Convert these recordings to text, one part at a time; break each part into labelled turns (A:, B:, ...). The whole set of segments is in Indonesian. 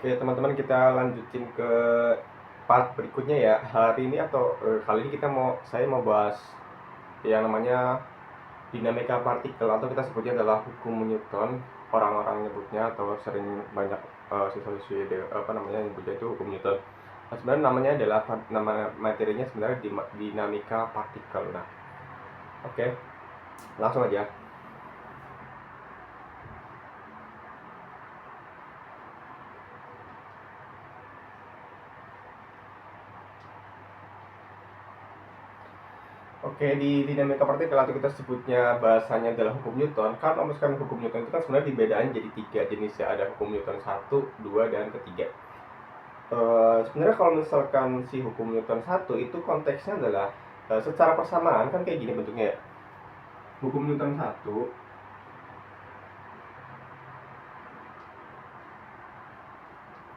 A: Oke, teman-teman, kita lanjutin ke part berikutnya ya. Hari ini atau kali ini saya mau bahas yang namanya dinamika partikel, atau kita sebutnya adalah hukum Newton. Orang-orang nyebutnya atau sering banyak siswa-siswi nyebutnya itu hukum Newton. Nah, sebenarnya namanya adalah nama materinya sebenarnya dinamika partikel. Nah, oke, langsung aja. Oke, di dinamika partikel atau kita sebutnya bahasanya adalah hukum Newton. Kalau misalkan hukum Newton itu kan sebenarnya dibedain jadi 3 jenis ya. Ada hukum Newton 1, 2, dan ketiga. Sebenarnya kalau misalkan si hukum Newton 1 itu konteksnya adalah secara persamaan kan kayak gini bentuknya ya. Hukum Newton 1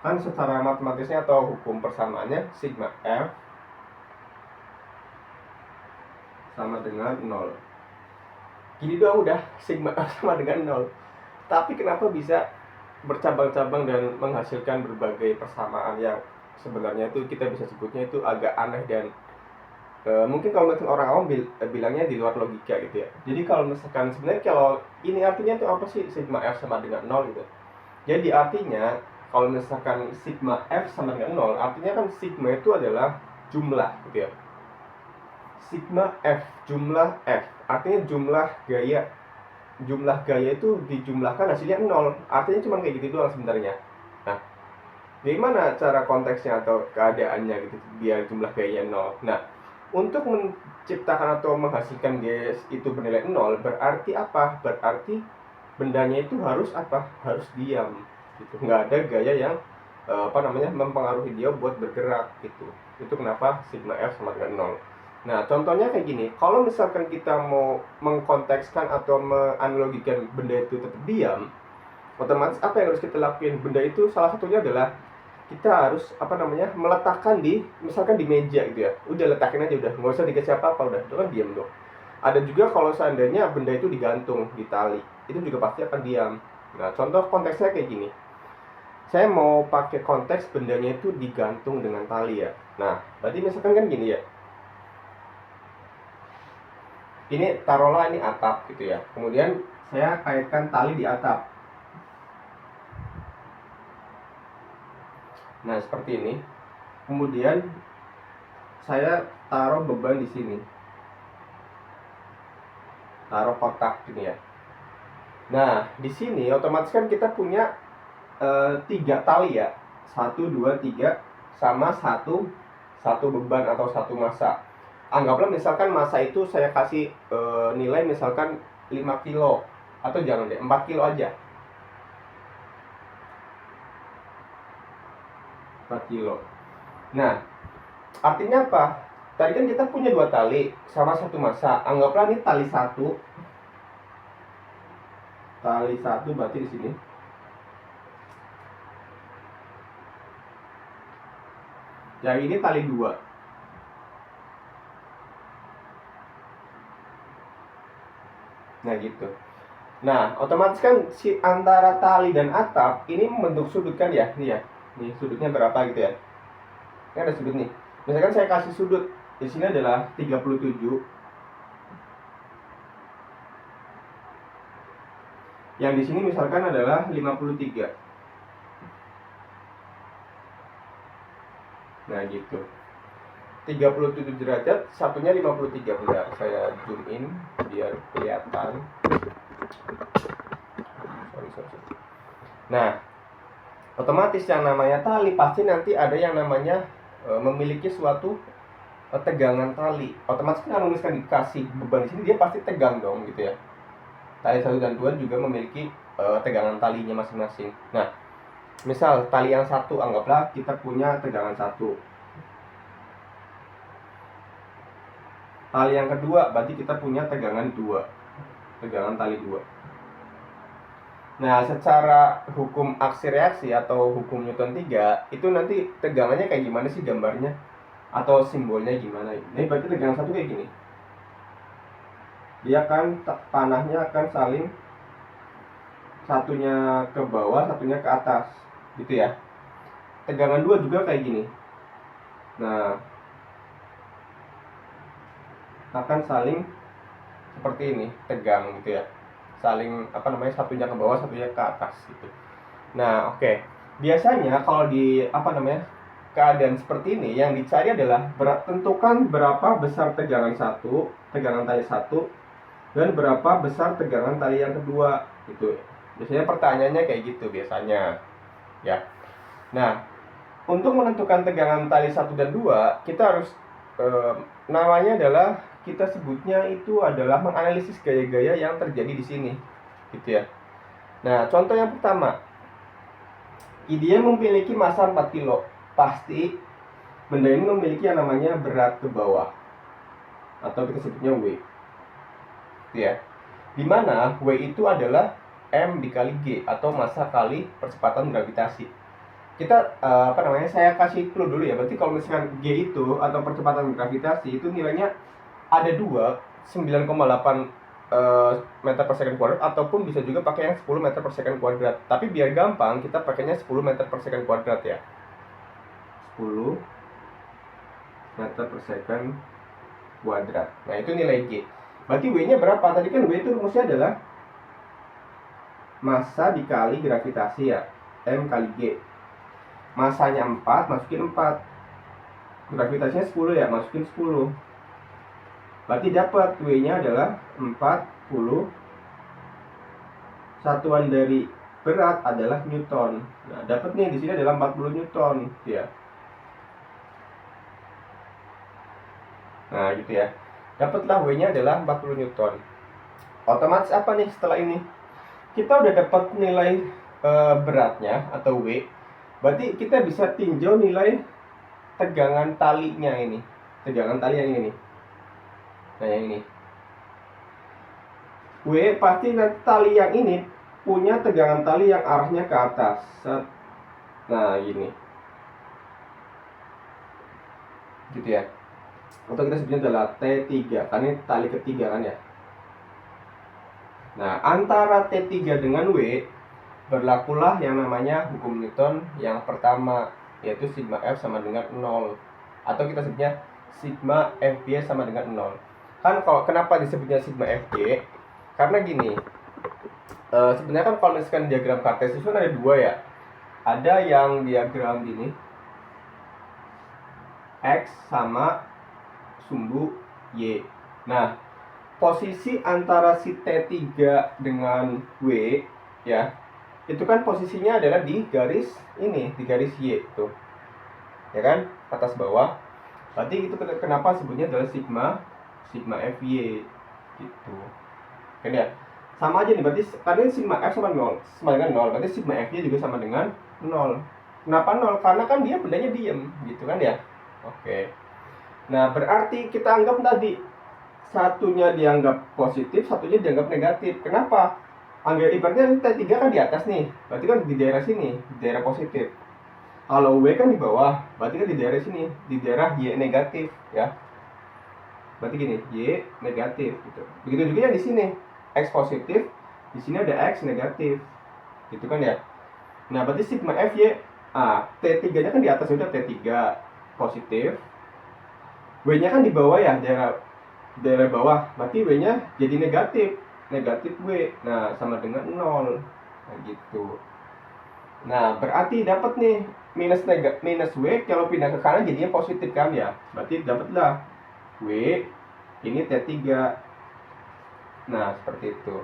A: kan secara matematisnya atau hukum persamaannya sigma F sama dengan 0. Gini doang udah, sigma F sama dengan 0. Tapi kenapa bisa bercabang-cabang dan menghasilkan berbagai persamaan yang sebenarnya itu kita bisa sebutnya itu agak aneh dan mungkin kalau misalkan orang awam bilangnya di luar logika gitu ya. Jadi kalau misalkan sebenarnya kalau ini artinya itu apa sih sigma F sama dengan 0 gitu. Jadi artinya kalau misalkan sigma F sama dengan 0, artinya kan sigma itu adalah jumlah gitu ya. Sigma F, jumlah F, artinya jumlah gaya itu dijumlahkan hasilnya 0. Artinya cuma kayak gitu doang sebenarnya. Nah, gimana cara konteksnya atau keadaannya gitu biar jumlah gaya 0? Nah, untuk menciptakan atau menghasilkan gaya itu bernilai 0 berarti apa? Berarti bendanya itu harus apa? Harus diam gitu. Nggak ada gaya yang mempengaruhi dia buat bergerak gitu. Itu kenapa sigma F sama dengan 0. Nah, contohnya kayak gini. Kalau misalkan kita mau mengkontekskan atau menganalogikan benda itu tetap diam, otomatis apa yang harus kita lakuin? Benda itu salah satunya adalah kita harus meletakkan misalkan di meja gitu ya. Udah letakin aja, udah nggak usah dikasih apa-apa, udah itu kan diam dong. Ada juga kalau seandainya benda itu digantung di tali, itu juga pasti akan diam. Nah, contoh konteksnya kayak gini. Saya mau pakai konteks bendanya itu digantung dengan tali ya. Nah, berarti misalkan kan gini ya. Ini taruhlah ini atap gitu ya. Kemudian saya kaitkan tali di atap. Nah, seperti ini. Kemudian saya taruh beban di sini. Taruh kotak gini ya. Nah, di sini otomatis kan kita punya 3 tali ya. 1, 2, 3 sama satu beban atau satu massa. Anggaplah misalkan massa itu saya kasih nilai misalkan 5 kilo, atau jangan deh, 4 kilo aja. 4 kilo. Nah, artinya apa? Tadi kan kita punya 2 tali sama satu massa. Anggaplah ini tali 1. Tali 1 berarti di sini. Yang ini tali 2. Nah, gitu. Nah, otomatis kan si antara tali dan atap ini membentuk sudut kan ya? Nih ya. Nih sudutnya berapa gitu ya? Ini ada sudut nih. Misalkan saya kasih sudut di sini adalah 37. Yang di sini misalkan adalah 53. Nah, gitu. 37 derajat, satunya 53. Bentar, saya zoom in biar kelihatan. Sorry. Nah, otomatis yang namanya tali pasti nanti ada yang namanya memiliki suatu tegangan tali. Otomatis kalau misalkan dikasih beban di sini dia pasti tegang dong gitu ya. Tali 1 dan 2 juga memiliki tegangan talinya masing-masing. Nah, misal tali yang satu, anggaplah kita punya tegangan 1. Tali yang kedua berarti kita punya tegangan 2. Tegangan tali 2. Nah, secara hukum aksi reaksi atau hukum Newton 3, itu nanti tegangannya kayak gimana sih gambarnya? Atau simbolnya gimana? Ini berarti tegangan 1 kayak gini. Dia kan panahnya akan saling, satunya ke bawah, satunya ke atas. Gitu ya. tegangan 2 juga kayak gini. Nah, akan saling seperti ini, tegang gitu ya. Saling satunya ke bawah, satunya ke atas gitu. Nah, oke. Biasanya kalau di keadaan seperti ini yang dicari adalah tentukan berapa besar tegangan tali satu, dan berapa besar tegangan tali yang kedua gitu. Biasanya pertanyaannya kayak gitu biasanya ya. Nah, untuk menentukan tegangan tali 1 dan 2, kita harus namanya adalah, kita sebutnya itu adalah menganalisis gaya-gaya yang terjadi di sini gitu ya. Nah, contoh yang pertama, dia memiliki massa 4 kilo. Pasti benda ini memiliki yang namanya berat ke bawah, atau kita sebutnya W gitu ya. Dimana W itu adalah M dikali G, atau massa kali percepatan gravitasi. Kita saya kasih clue dulu ya. Berarti kalau misalkan G itu atau percepatan gravitasi itu nilainya ada 9,8 meter per second kuadrat, ataupun bisa juga pakai yang 10 meter per second kuadrat. Tapi biar gampang kita pakainya 10 meter per second kuadrat ya. 10 meter per second kuadrat. Nah, itu nilai G. Berarti W-nya berapa? Tadi kan W itu rumusnya adalah massa dikali gravitasi ya, M kali G. Massanya 4, masukin 4. Gravitasinya 10 ya, masukin 10. Berarti dapat W-nya adalah 40. Satuan dari berat adalah Newton. Nah, dapat nih di sini adalah 40 Newton ya. Nah, gitu ya. Dapatlah W-nya adalah 40 Newton. Otomatis apa nih setelah ini? Kita udah dapat nilai beratnya atau W. Berarti kita bisa tinjau nilai tegangan talinya ini. Tegangan tali yang ini nih. Nah, yang ini. W pasti nanti tali yang ini punya tegangan tali yang arahnya ke atas. Nah, ini. Gitu ya. Atau kita sebutnya adalah T3, karena ini tali ketiga kan ya. Nah, antara T3 dengan W berlakulah yang namanya hukum Newton yang pertama, yaitu sigma F sama dengan 0. Atau kita sebutnya sigma Fg sama dengan 0. Kan kalau kenapa disebutnya sigma Fg? Karena gini, sebenarnya kan kalau misalkan diagram kartesius kan ada dua ya. Ada yang diagram gini, X sama sumbu Y. Nah, posisi antara si T3 dengan W ya, itu kan posisinya adalah di garis ini, di garis Y tuh. Ya kan? Atas bawah. Berarti itu kenapa sebutnya adalah sigma Fy gitu. Kan ya? Sama aja nih, berarti tadi sigma F sama dengan 0, berarti sigma Fy juga sama dengan 0. Kenapa 0? Karena kan dia bendanya diem gitu kan ya. Oke. Nah, berarti kita anggap tadi satunya dianggap positif, satunya dianggap negatif. Kenapa? Anggap ibaratnya T3 kan di atas nih, berarti kan di daerah sini, di daerah positif. Kalau W kan di bawah, berarti kan di daerah sini, di daerah Y negatif ya. Berarti gini, Y negatif gitu. Begitu juga yang di sini, X positif, di sini ada X negatif. Gitu kan ya. Nah, berarti sigma Fy, T3-nya kan di atas, udah T3 positif. W-nya kan di bawah ya, daerah bawah. Berarti W-nya jadi negatif W. Nah, sama dengan 0. Nah, gitu. Nah, berarti dapat nih minus W, kalau pindah ke kanan jadinya positif kan ya. Berarti dapatlah W ini T3. Nah, seperti itu.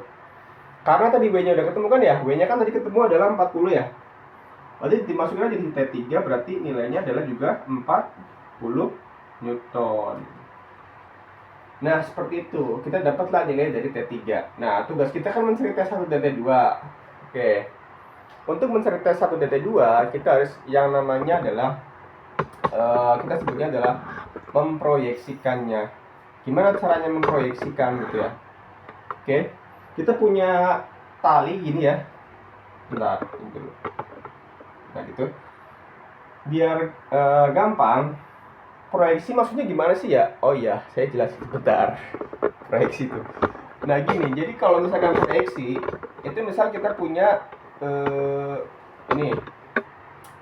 A: Karena tadi W-nya udah ketemu kan ya. W-nya kan tadi ketemu adalah 40 ya. Berarti dimasukkan aja di T3, berarti nilainya adalah juga 40 Newton. Nah, seperti itu. Kita dapatlah nilai dari T3. Nah, tugas kita kan mencari T1 dan T2. Oke. Untuk mencari T1 dan T2, kita harus yang namanya adalah kita sebutnya adalah memproyeksikannya. Gimana caranya memproyeksikan gitu ya? Oke. Kita punya tali gini ya. Bentar, dulu. Nah, gitu. Biar gampang, proyeksi maksudnya gimana sih ya? Oh iya, saya jelasin bentar. Proyeksi itu. Nah, gini, jadi kalau misalkan proyeksi, itu misal kita punya ini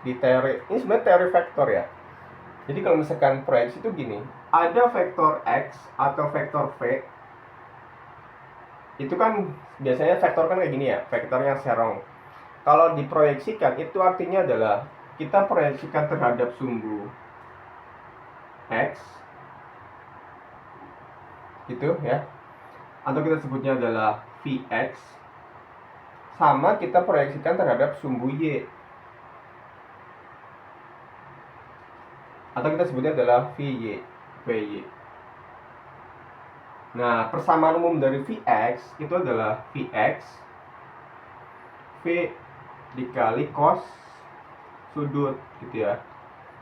A: di teori ini sebenarnya teori vektor ya. Jadi kalau misalkan proyeksi itu gini, ada vektor x atau vektor v. Itu kan biasanya vektor kan kayak gini ya, vektornya serong. Kalau diproyeksikan itu artinya adalah kita proyeksikan terhadap sumbu x gitu ya, atau kita sebutnya adalah Vx, sama kita proyeksikan terhadap sumbu y, atau kita sebutnya adalah Vy. Nah, persamaan umum dari Vx itu adalah Vx V dikali cos sudut gitu ya.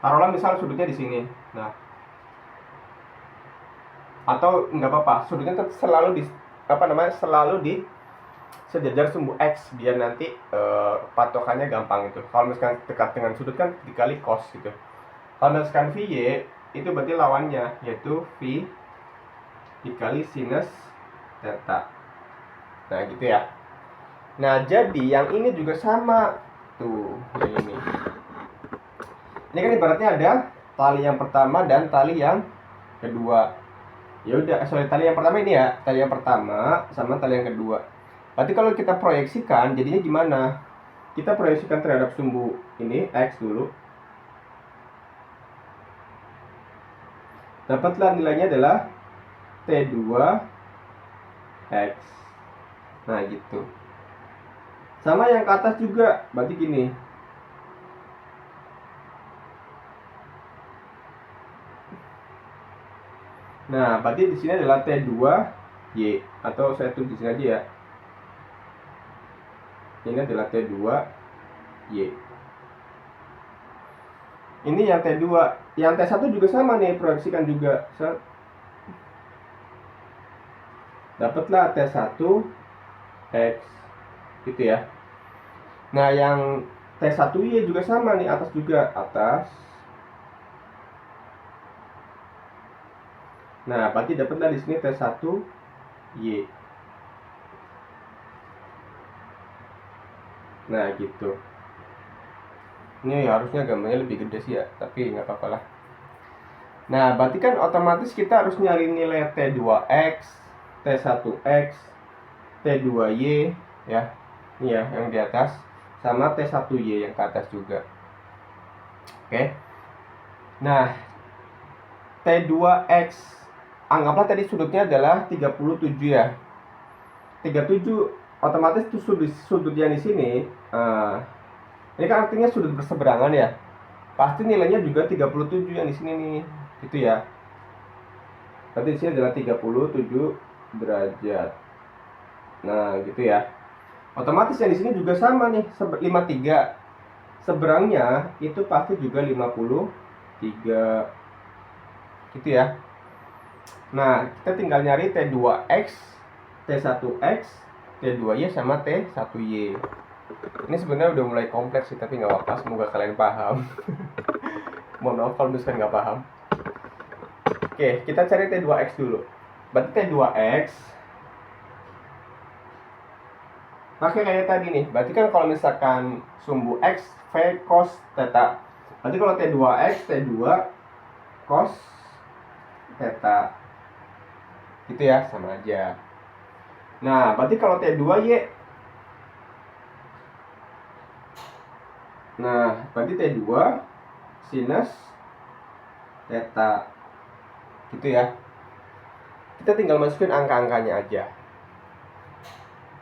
A: Taruhlah misal sudutnya di sini. Nah, atau nggak apa-apa, sudutnya selalu di selalu di sejajar sumbu x biar nanti patokannya gampang itu. Kalau misalkan dekat dengan sudut kan dikali cos gitu. Kalau misalkan Vy itu berarti lawannya, yaitu V dikali sinus theta. Nah gitu ya. Nah jadi yang ini juga sama tuh, yang ini. Ini kan ibaratnya ada tali yang pertama dan tali yang kedua. Ya udah, tali yang pertama ini ya, tali yang pertama sama tali yang kedua. Berarti kalau kita proyeksikan jadinya gimana? Kita proyeksikan terhadap sumbu ini x dulu. Dapatlah nilainya adalah T2x. Nah gitu. Sama yang ke atas juga, berarti gini. Nah, berarti di sini adalah T2y, atau saya tulis di sini aja ya. Ini adalah T2y. Ini yang T2, yang T1 juga sama nih, proyeksikan juga. Dapatlah T1x gitu ya. Nah, yang T1y juga sama nih, atas juga, atas. Nah, berarti dapatlah di sini T1y. Nah, gitu. Ini harusnya gambarnya lebih gede sih ya, tapi nggak apa-apa lah. Nah, berarti kan otomatis kita harus nyari nilai T2x, T1x, T2y ya. Ini ya yang di atas, sama T1y yang ke atas juga. Oke. Nah, T2x, anggaplah tadi sudutnya adalah 37 ya. 37 otomatis itu sudut yang di sini. Ini kan artinya sudut berseberangan ya. Pasti nilainya juga 37 yang di sini nih. Gitu ya. Berarti di sini adalah 37 derajat. Nah, gitu ya. Otomatis yang di sini juga sama nih, 53. Seberangnya itu pasti juga 53. Gitu ya. Nah, kita tinggal nyari T2x, T1x, T2y sama T1y. Ini sebenarnya udah mulai kompleks sih, tapi nggak apa-apa, semoga kalian paham. Mohon maaf kalau misalkan nggak paham. Oke, kita cari T2x dulu. Berarti T2x pakai kayak tadi nih. Berarti kan kalau misalkan sumbu x V cos theta. Berarti kalau T2x, T2 cos theta. Gitu ya, sama aja. Nah, berarti kalau T2y, nah, berarti T2 sinus theta. Gitu ya. Kita tinggal masukin angka-angkanya aja.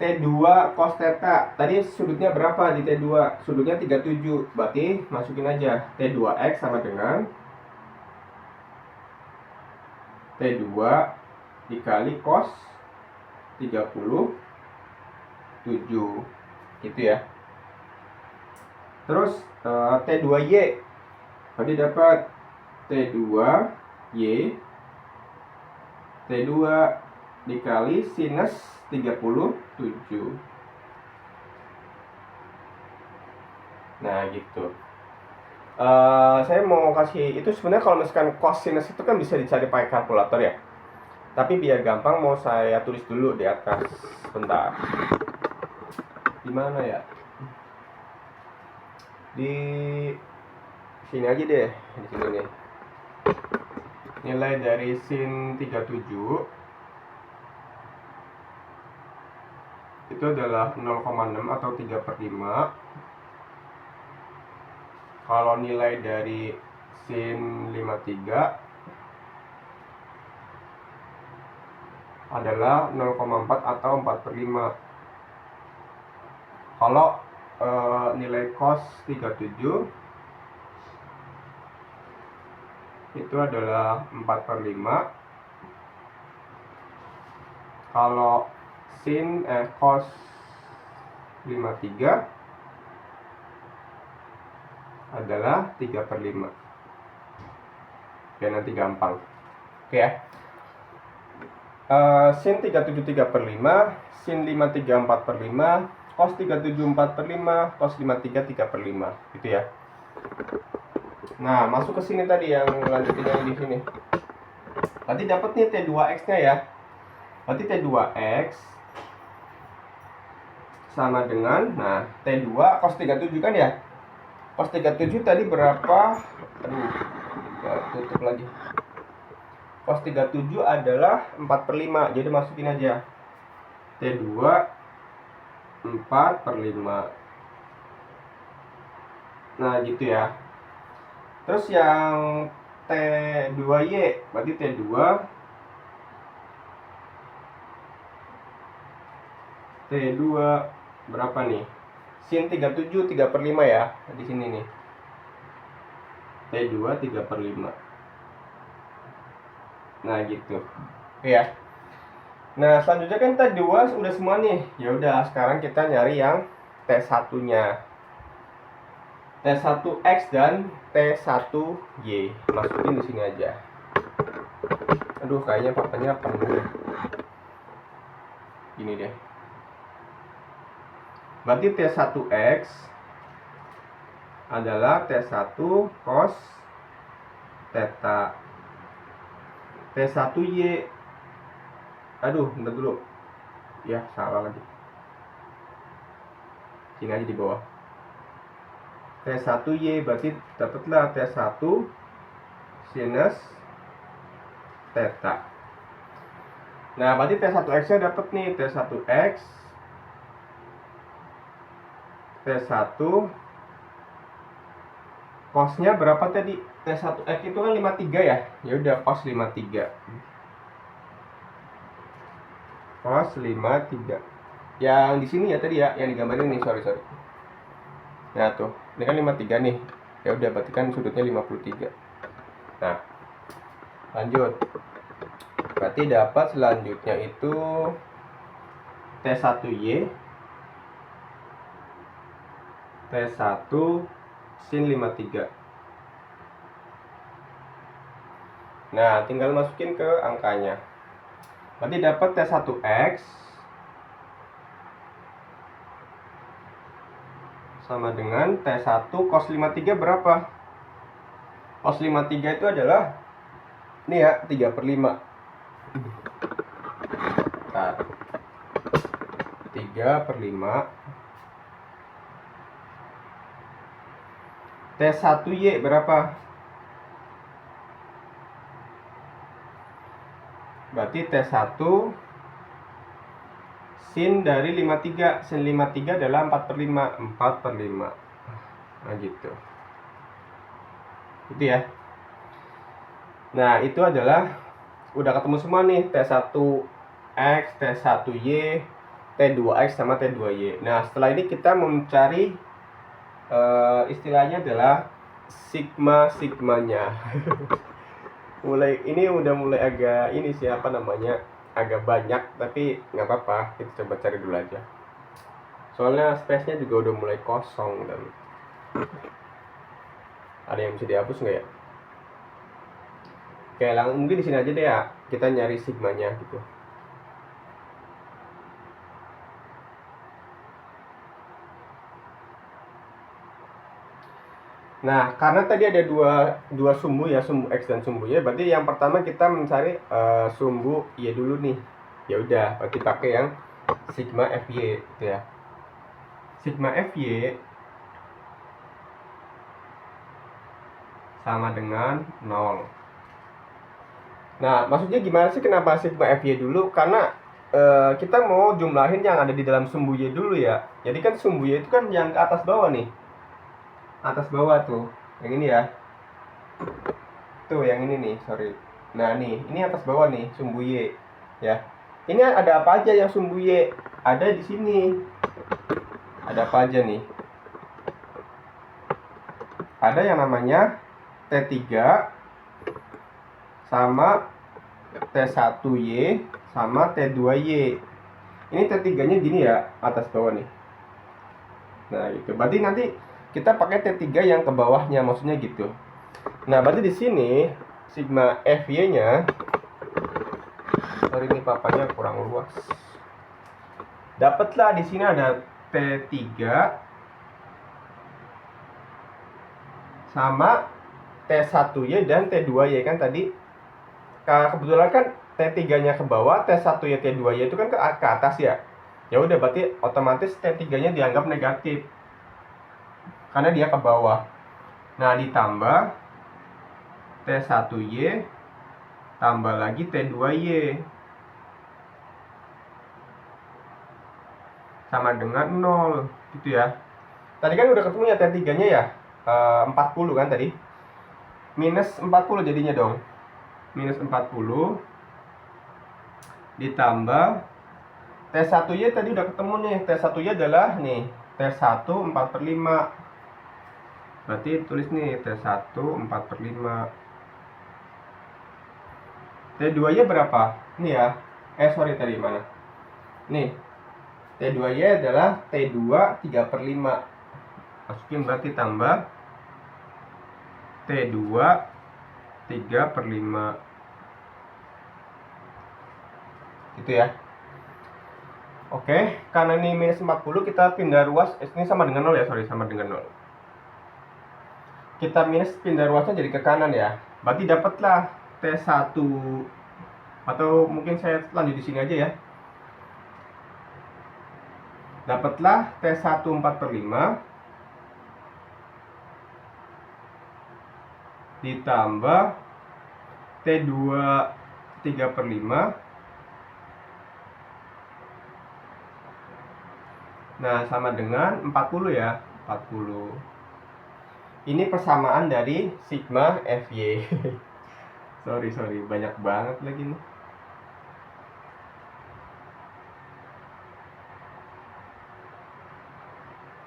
A: T2 cos theta. Tadi sudutnya berapa di T2? Sudutnya 37. Berarti masukin aja T2x sama dengan T2 dikali cos 37. Gitu ya. Terus T2y, berarti dapat T2y T2 dikali sinus 37. Nah gitu. Saya mau kasih itu, sebenarnya kalau misalkan cos sinus itu kan bisa dicari pakai kalkulator ya. Tapi biar gampang mau saya tulis dulu di atas. Bentar. Di mana ya? Di sini aja deh, di sini nih. Nilai dari sin 37 itu adalah 0,6 atau 3/5. Kalau nilai dari sin 53 adalah 0,4 atau 4/5. Kalau nilai cos 37 itu adalah 4/5. Kalau sin cos 53 adalah 3/5. Oke, nanti gampang. Oke ya. Sin 37 3/5, sin 53 4/5, cos 37 4/5, cos 53 3/5, gitu ya. Nah, masuk ke sini tadi yang lanjutin yang di sini. Berarti dapat nih T2x-nya ya. Berarti T2x sama dengan, nah, T2 cos 37 kan ya. Cos 37 tadi berapa? Aduh, tutup lagi. Cos 37 adalah 4/5, jadi masukin aja T2 4/5. Nah, gitu ya. Terus yang T2Y, berarti T2 berapa nih? Sin 37 3/5 ya, di sini nih. T2 3/5. Nah, gitu. Oke ya. Nah, selanjutnya kan T2 udah semua nih. Ya udah, sekarang kita nyari yang T1-nya. T1X dan T1Y. Masukin di sini aja. Aduh, kayaknya papanya penuh. Gini deh. Berarti T1X adalah T1 cos theta. T1Y, aduh, bentar dulu. Ya, salah lagi. Sini aja di bawah. T1Y berarti dapatlah T1 sinus theta. Nah, berarti T1X-nya dapat nih, T1X T1 cosnya berapa tadi? T1X itu kan 53 ya. Ya udah, cos 53. Cos 53. Yang di sini ya tadi ya, yang digambarin nih, sorry. Nah, tuh. Ini kan 53 nih. Ya udah, berarti kan sudutnya 53. Nah, lanjut. Berarti dapat selanjutnya itu T1Y T1 sin 53. Nah, tinggal masukin ke angkanya. Berarti dapat T1X sama dengan T1 cos 53 berapa? Cos 53 itu adalah ini ya, 3/5. Nah, 3/5. T1Y berapa? Berarti T1 sin dari 53. Sin 53 adalah 4/5. 4/5. Nah, gitu. Itu ya. Nah, itu adalah udah ketemu semua nih, T1X, T1Y, T2X sama T2Y. Nah, setelah ini kita mencari istilahnya adalah sigma-sigmanya. Ini udah mulai agak ini sih, apa namanya, agak banyak, tapi nggak apa-apa, kita coba cari dulu aja. Soalnya space-nya juga udah mulai kosong dan ada yang bisa dihapus nggak ya? Oke, mungkin di sini aja deh ya, kita nyari sigmanya gitu. Nah, karena tadi ada dua sumbu ya, sumbu X dan sumbu Y, berarti yang pertama kita mencari sumbu Y dulu nih. Ya udah, berarti pakai yang sigma FY gitu ya. Sigma FY sama dengan 0. Nah, maksudnya gimana sih kenapa sigma FY dulu? Karena kita mau jumlahin yang ada di dalam sumbu Y dulu ya. Jadi kan sumbu Y itu kan yang ke atas bawah nih. Atas bawah tuh. Yang ini ya. Tuh, yang ini nih, sorry. Nah, nih, ini atas bawah nih, sumbu Y. Ya. Ini ada apa aja yang sumbu Y? Ada di sini. Ada apa aja nih? Ada yang namanya T3 sama T1Y sama T2Y. Ini T3-nya gini ya, atas bawah nih. Nah, gitu. Berarti nanti kita pakai T3 yang ke bawahnya, maksudnya gitu. Nah, berarti di sini sigma FY-nya, sorry ini papanya kurang luas. Dapatlah di sini ada T3 sama T1Y dan T2Y kan tadi. Kebetulan kan T3-nya ke bawah, T1Y, T2Y itu kan ke atas ya. Ya udah, berarti otomatis T3-nya dianggap negatif. Karena dia ke bawah. Nah, ditambah T1Y tambah lagi T2Y sama dengan 0 gitu ya. Tadi kan udah ketemu ya T3-nya ya, 40 kan tadi. Minus 40 jadinya dong. Minus 40 ditambah T1Y tadi udah ketemu nih. T1Y adalah nih T1 4/5. Berarti tulis nih T1 4/5. T2Y berapa? Ini ya. Sorry tadi mana? Nih. T2Y adalah T2 3/5. Masukin berarti tambah T2 3/5. Gitu ya. Oke, karena ini minus 40 kita pindah ruas. Ini sama dengan 0 ya, sorry, sama dengan 0. Kita minus pindah ruasnya jadi ke kanan ya. Berarti dapatlah T1, atau mungkin saya lanjut di sini aja ya. Dapatlah T1 4/5 ditambah T2 3/5. Nah, sama dengan 40 ya, 40. Ini persamaan dari sigma FY. sorry, banyak banget lagi nih.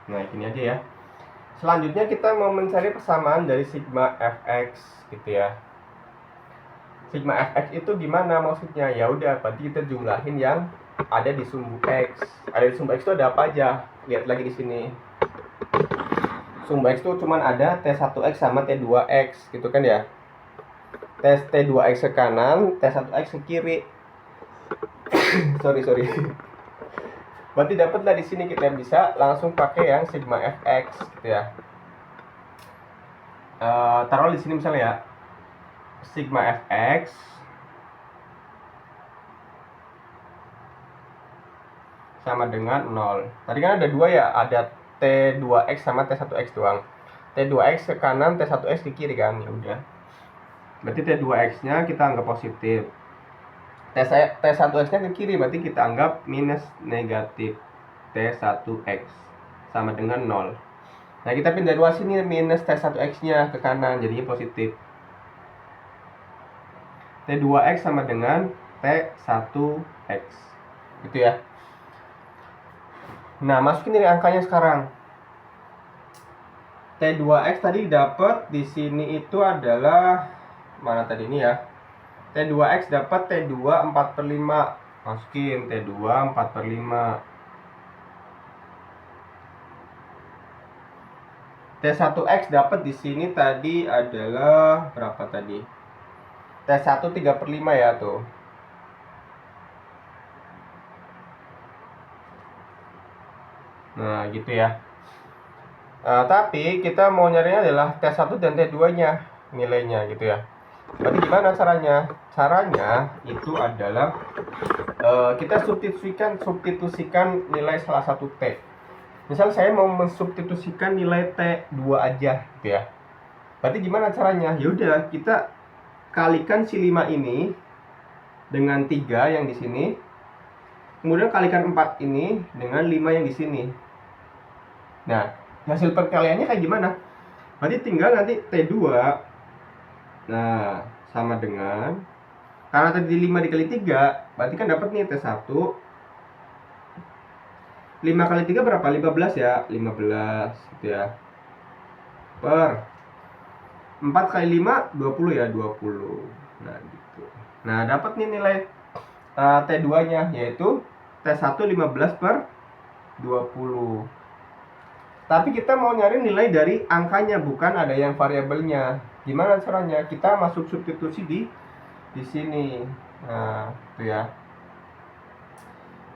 A: Nah, ini aja ya. Selanjutnya kita mau mencari persamaan dari sigma fx gitu ya. Sigma fx itu gimana maksudnya? Ya udah, berarti kita jumlahin yang ada di sumbu X. Ada di sumbu X itu ada apa aja? Lihat lagi di sini. Sumbu X itu cuman ada T1X sama T2X gitu kan ya. T2X ke kanan, T1X ke kiri. sorry. Berarti dapatlah di sini kita bisa langsung pakai yang sigma fx gitu ya. Taruh di sini misalnya ya. Sigma fx sama dengan 0. Tadi kan ada dua ya, ada T2X sama T1X doang. T2X ke kanan, T1X ke kiri kan, ya udah. Berarti T2X-nya kita anggap positif. T1X-nya ke kiri, berarti kita anggap minus negatif T1X sama dengan 0. Nah, kita pindah ruas ini minus T1X-nya ke kanan, jadinya positif. T2X sama dengan T1X. Gitu ya. Nah, masukin ini angkanya sekarang. T2X tadi dapat di sini itu adalah mana tadi ini ya? T2X dapat T2 4/5. Masukin T2 4/5. T1X dapat di sini tadi adalah berapa tadi? T1 3/5 ya tuh. Nah, gitu ya. Tapi kita mau nyarinya adalah T1 dan T2-nya nilainya gitu ya. Berarti gimana caranya? Caranya itu adalah kita substitusikan nilai salah satu T. Misal saya mau mensubstitusikan nilai T2 aja gitu ya. Berarti gimana caranya? Ya udah, kita kalikan si 5 ini dengan 3 yang di sini. Kemudian kalikan 4 ini dengan 5 yang di sini. Nah, hasil perkaliannya kayak gimana? Berarti tinggal nanti T2. Nah, sama dengan, karena tadi 5 dikali 3, berarti kan dapat nih T1. 5 kali 3 berapa? 15 ya. 15 gitu ya. Per 4 kali 5 20 ya, 20. Nah, gitu. Nah, dapat nih nilai T2-nya, yaitu T1 15 per 20. Tapi kita mau nyari nilai dari angkanya, bukan ada yang variabelnya. Gimana caranya? Kita masuk substitusi di sini. Nah, itu ya.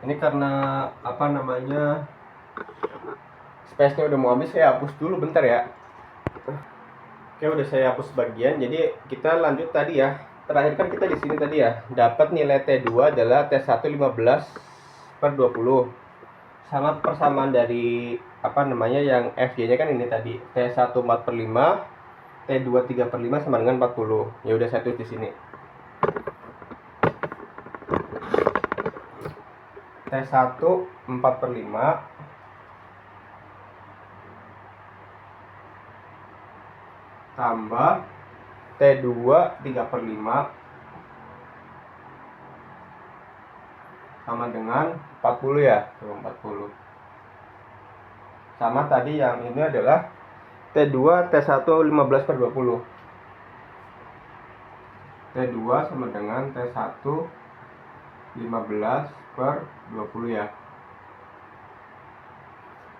A: Ini karena apa namanya? Space-nya udah mau habis, saya hapus dulu bentar ya. Oke, udah saya hapus bagian. Jadi kita lanjut tadi ya. Terakhir kan kita di sini tadi ya. Dapat nilai T2 adalah T1 15 per 20. Sama persamaan dari apa namanya yang FY-nya kan ini tadi. T1 4 per 5, T2 3 per 5 sama dengan 40. Ya udah saya tulis di sini. T1 4 per 5 tambah T2 3 per 5 sama dengan 40 ya, 40. Sama tadi yang ini adalah T2 T1 15 per 20. T2 sama dengan T1 15 per 20 ya.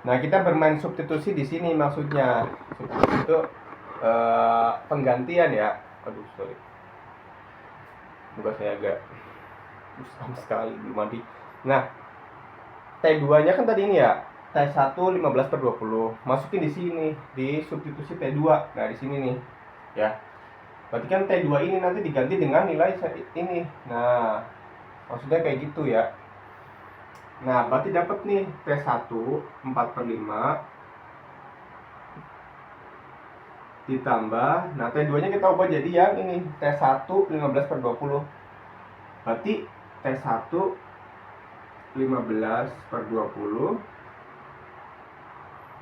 A: Nah, kita bermain substitusi di sini maksudnya. Substitusi itu penggantian ya. Aduh, sorry. Buka saya agak susah sekali belum mandi. Nah, T2-nya kan tadi ini ya. T1 15 per 20. Masukin di sini di substitusi T2. Nah, di sini nih. Ya. Berarti kan T2 ini nanti diganti dengan nilai ini. Nah, maksudnya kayak gitu ya. Nah, berarti dapat nih T1 4 per 5 ditambah, nah T2 nya kita ubah jadi yang ini T1 15 per 20. Berarti T1 15 per 20,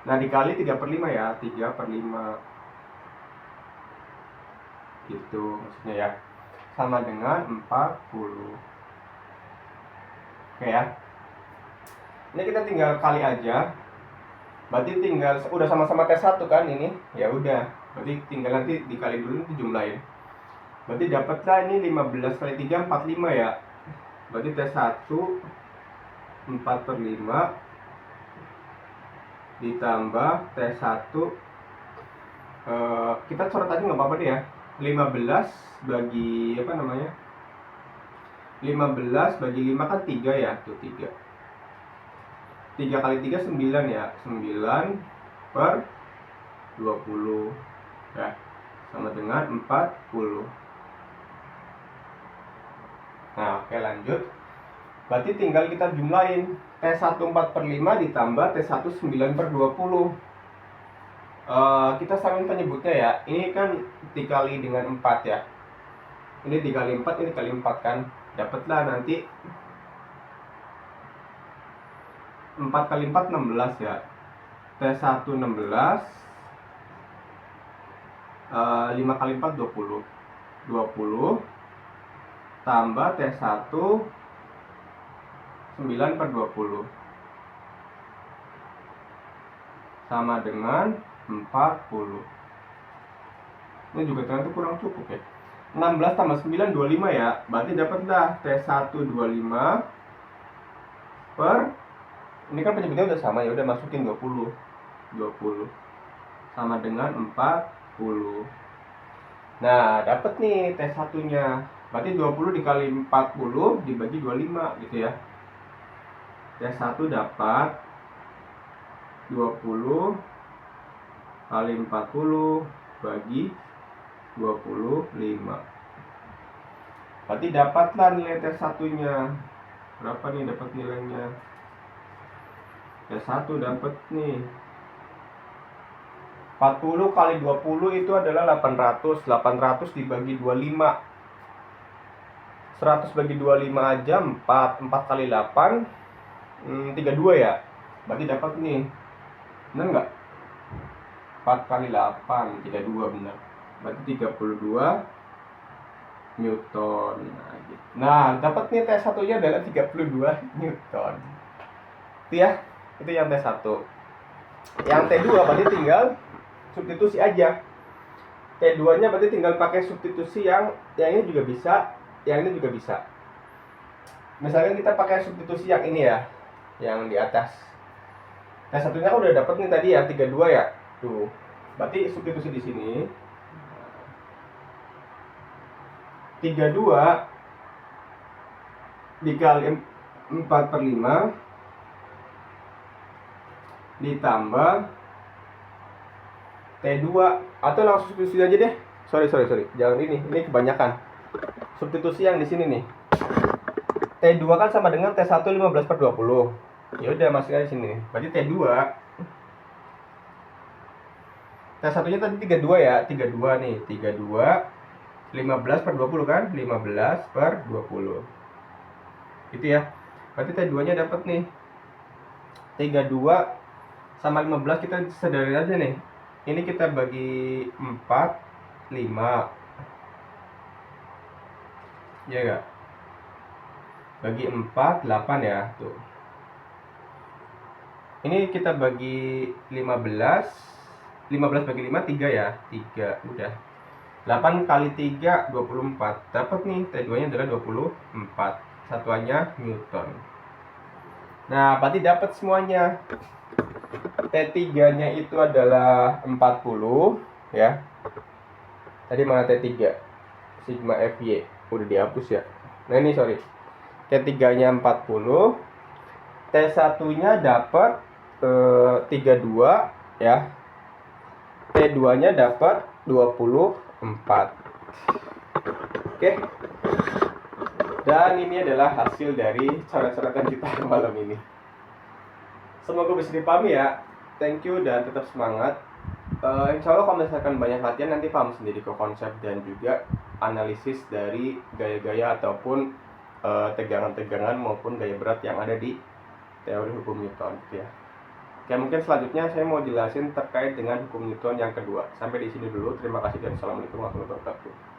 A: nah dikali 3 per 5 ya, 3 per 5 gitu maksudnya ya, sama dengan 40. Oke ya, ini kita tinggal kali aja. Berarti tinggal udah sama-sama T1 kan ini. Ya udah, berarti tinggal nanti dikali dulu dijumlahin. Berarti dapatlah ini 15 kali 3 45 ya. Berarti T1 4 per 5 ditambah T1 kita coret aja nggak apa-apa deh ya. 15 bagi apa namanya? 15 bagi 5 kan 3 ya, tuh 3. 3 kali 3 9 ya, 9 per 20 ya, sama dengan 40. Nah, oke lanjut. Berarti tinggal kita jumlahin T1 4 per 5 ditambah T1 9 per 20. Kita samain penyebutnya ya. Ini kan dikali dengan 4 ya. Ini dikali 4, ini dikali 4 kan. Dapatlah nanti 4 kali 4 16 ya. T1 16, 5 kali 4 20. 20 tambah T1 9 per 20 sama dengan 40. Ini juga ternyata kurang cukup ya. 16 tambah 9 25 ya. Berarti dapatlah T1 25 per, ini kan penyebutnya udah sama ya, udah masukin 20 sama dengan 40. Nah, dapat nih T1-nya. Berarti 20 dikali 40 dibagi 25 gitu ya. T1 dapat 20 kali 40 bagi 25. Berarti dapatlah nilai T1-nya. Berapa nih dapat nilainya? T1 dapat nih 40 kali 20 itu adalah 800. 800 dibagi 25. 100 bagi 25 aja 4. 4 kali 8 32 ya. Berarti dapat nih. Benar nggak? 4 kali 8 32 benar. Berarti 32 Newton. Nah, dapat nih T1-nya adalah 32 Newton. Itu ya. Itu yang T1. Yang T2 berarti tinggal substitusi aja. T2-nya berarti tinggal pakai substitusi yang ini juga bisa, yang ini juga bisa. Misalkan kita pakai substitusi yang ini ya, yang di atas. T1-nya kan udah dapat nih tadi ya, 32 ya. Tuh. Berarti substitusi di sini 32 dikali 4/5 ditambah T2, atau langsung substitusi aja deh. Sorry. Jangan ini kebanyakan. Substitusi yang di sini nih. T2 kan sama dengan T1 15/20. Ya udah masukkan di sini. Berarti T2 T1-nya tadi 32 ya. 32 nih. 32 15/20 kan? 15/20. Gitu ya. Berarti T2-nya dapat nih. 32 sama 15 kita sederhanain aja nih. Ini kita bagi 4, 5. Ya enggak? Bagi 4, 8 ya. Tuh. Ini kita bagi 15. 15 bagi 5, 3 ya. 3, udah. 8 kali 3, 24. Dapat nih, T2-nya adalah 24. Satuannya Newton. Nah, berarti dapat semuanya. T3-nya itu adalah 40 ya. Tadi mana T3? Sigma Fy. Udah dihapus ya. Nah, ini sorry. T3-nya 40. T1-nya dapat 32 ya. T2-nya dapat 24. Oke. Dan ini adalah hasil dari coret-coretan kita malam ini. Semoga bisa dipahami ya. Thank you dan tetap semangat. Insya Allah kalau misalkan banyak latihan nanti paham sendiri ke konsep dan juga analisis dari gaya-gaya ataupun tegangan-tegangan maupun gaya berat yang ada di teori hukum Newton ya. Oke, mungkin selanjutnya saya mau jelasin terkait dengan hukum Newton yang kedua. Sampai di sini dulu. Terima kasih dan assalamualaikum warahmatullahi wabarakatuh.